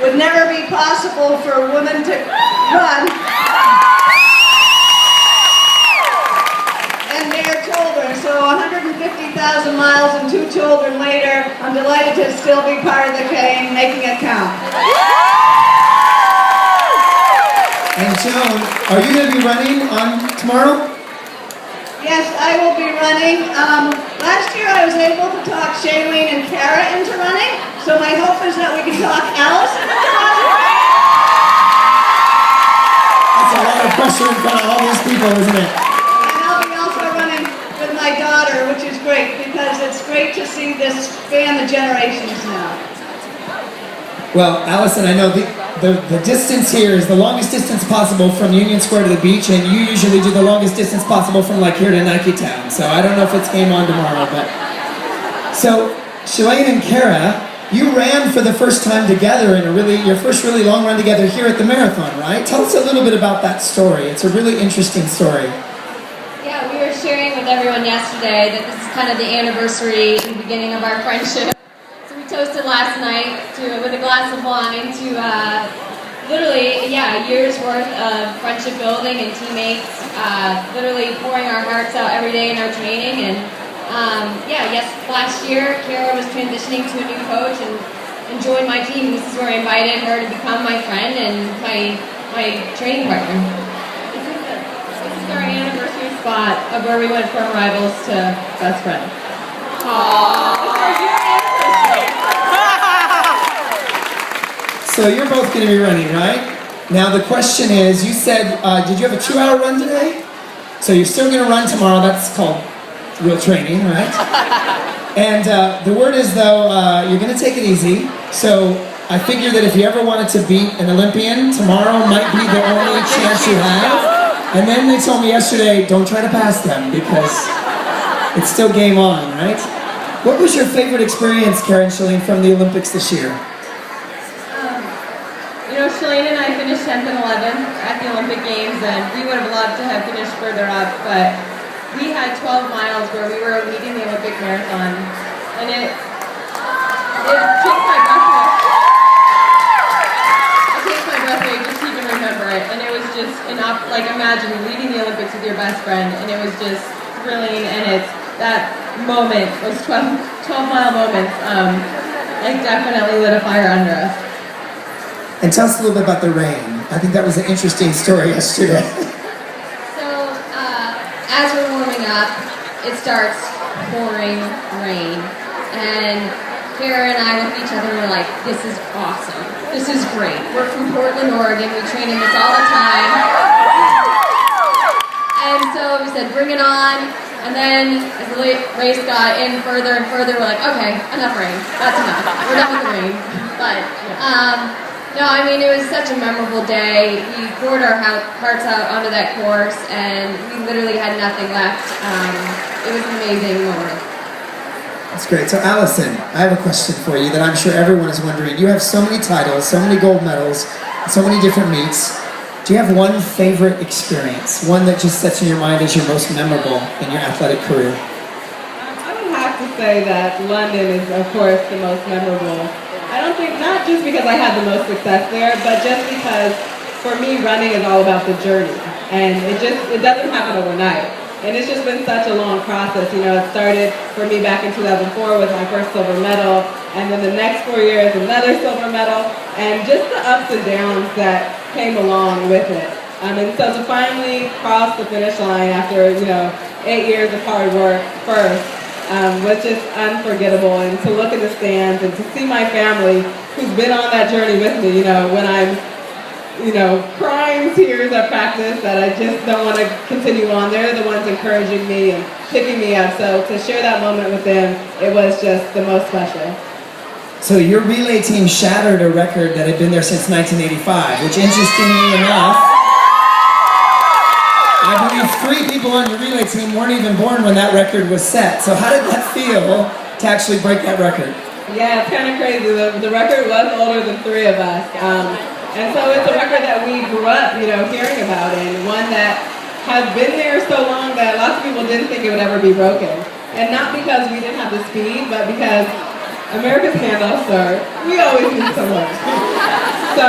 would never be possible for women to run. And their children. So 150,000 miles and 2 children later, I'm delighted to still be part of the game, making it count. And Joan, are you going to be running on tomorrow? Yes, I will be running. Last year I was able to talk Shailene and Kara into running, so my hope is that we can talk Allison into running. That's a lot of pressure in front of all these people, isn't it? And I'll be also running with my daughter, which is great, because it's great to see this span the generations now. Well, Allison, I know the distance here is the longest distance possible from Union Square to the beach, and you usually do the longest distance possible from like here to Nike Town. So I don't know if it's game on tomorrow, but... So, Shailene and Kara, you ran for the first time together in your first really long run together here at the marathon, right? Tell us a little bit about that story. It's a really interesting story. Yeah, we were sharing with everyone yesterday that this is kind of the anniversary and beginning of our friendship. Toasted last night with a glass of wine to literally, yeah, a year's worth of friendship building and teammates, literally pouring our hearts out every day in our training. And last year, Kara was transitioning to a new coach and joined my team. This is where I invited her to become my friend and my training partner. This is our anniversary spot of where we went from rivals to best friends. Aww. So you're both going to be running, right? Now the question is, you said, did you have a 2-hour run today? So you're still going to run tomorrow. That's called real training, right? And the word is, though, you're going to take it easy. So I figure that if you ever wanted to beat an Olympian, tomorrow might be the only chance you have. And then they told me yesterday, don't try to pass them because it's still game on, right? What was your favorite experience, Kara and Shailene, from the Olympics this year? You know, Shailene and I finished 10th and 11th at the Olympic Games, and we would have loved to have finished further up, but we had 12 miles where we were leading the Olympic marathon, and it takes my breath away. It takes my breath away just to even remember it, and it was just enough, like imagine leading the Olympics with your best friend, and it was just thrilling, and it's that moment, those 12-mile moments, like definitely lit a fire under us. And tell us a little bit about the rain. I think that was an interesting story yesterday. So, as we're warming up, it starts pouring rain. And Kara and I look at each other and we're like, this is awesome. This is great. We're from Portland, Oregon. We train in this all the time. And so we said, bring it on. And then as the race got in further and further, we're like, okay, enough rain. That's enough. We're done with the rain. But, no, I mean, it was such a memorable day. We poured our hearts out onto that course, and we literally had nothing left. It was an amazing moment. That's great. So, Allison, I have a question for you that I'm sure everyone is wondering. You have so many titles, so many gold medals, so many different meets. Do you have one favorite experience, one that just sets in your mind as your most memorable in your athletic career? I would have to say that London is, of course, the most memorable. I don't think, not just because I had the most success there, but just because for me running is all about the journey, and it doesn't happen overnight, and it's just been such a long process. You know, it started for me back in 2004 with my first silver medal, and then the next 4 years another silver medal, and just the ups and downs that came along with it. And so to finally cross the finish line after 8 years of hard work first. Was just unforgettable, and to look in the stands and to see my family who's been on that journey with me, when I'm, crying tears at practice that I just don't want to continue on. They're the ones encouraging me and picking me up, so to share that moment with them, it was just the most special. So your relay team shattered a record that had been there since 1985, which interestingly enough, I believe 3 people on your relay team weren't even born when that record was set. So how did that feel to actually break that record? Yeah, it's kind of crazy. The record was older than 3 of us. And so it's a record that we grew up, hearing about, and one that has been there so long that lots of people didn't think it would ever be broken. And not because we didn't have the speed, but because America's handoffs are, we always need someone. So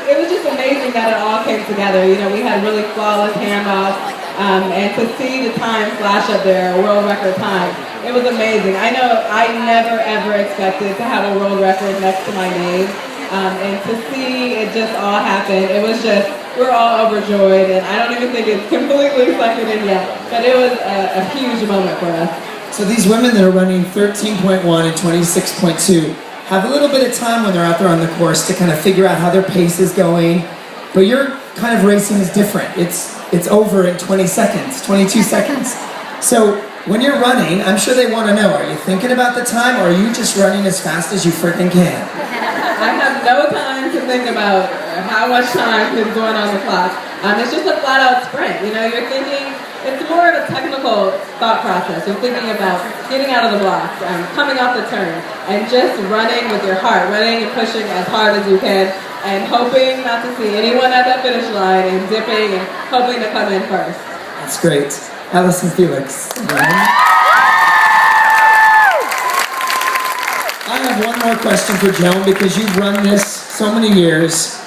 it was just amazing that it all came together. You know, we had really flawless handoffs, and to see the time flash up there, a world record time, it was amazing. I know I never ever expected to have a world record next to my name, and to see it just all happen, it was just, we're all overjoyed, and I don't even think it's completely sucking in yet, but it was a huge moment for us. So these women that are running 13.1 and 26.2 have a little bit of time when they're out there on the course to kind of figure out how their pace is going, but your kind of racing is different. It's over in 20 seconds, 22 seconds. So when you're running, I'm sure they want to know, are you thinking about the time, or are you just running as fast as you freaking can? I have no time to think about how much time is going on the clock. It's just a flat-out sprint. You know, you're thinking, it's more of a technical thought process. You're thinking about getting out of the blocks, coming off the turn, and just running with your heart, running and pushing as hard as you can, and hoping not to see anyone at that finish line, and dipping and hoping to come in first. That's great. Allison Felix. I have one more question for Joan, because you've run this so many years.